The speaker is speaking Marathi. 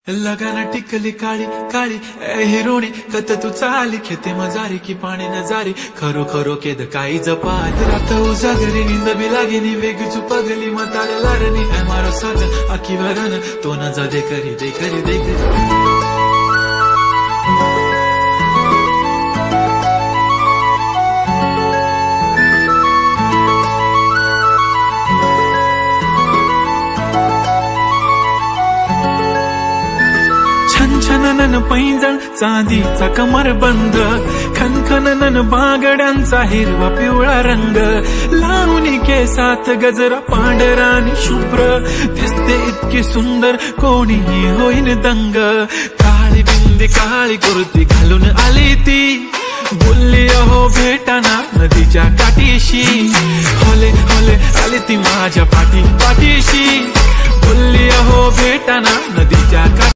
लगाना टिकली काळी काळी हिरोणी कत तू चाली खेते मजारी की पाणी नजारी खरो खरो केद काही जपात रात उजागरी निंद बी लागेनी वेग चुपगली मतारे लारणी मारो साज आखी भरन तो न जा दे करी दे करी दे करी छनछनन पैंजण चांदीचा कमर बंद खनखनन बागड्यांचा हिरवा पिवळा रंग लावणी केसात गजरा पांढरा आणि शुभ्र दिसते इतकी सुंदर कोणीही होईन दंग काळी बिंदी काळी कुर्ती घालून आली ती बोलली अहो भेटाना नदीच्या काठीशी होले होले आली ती माझ्या पाठीशी बोलली अहो भेटाना नदीच्या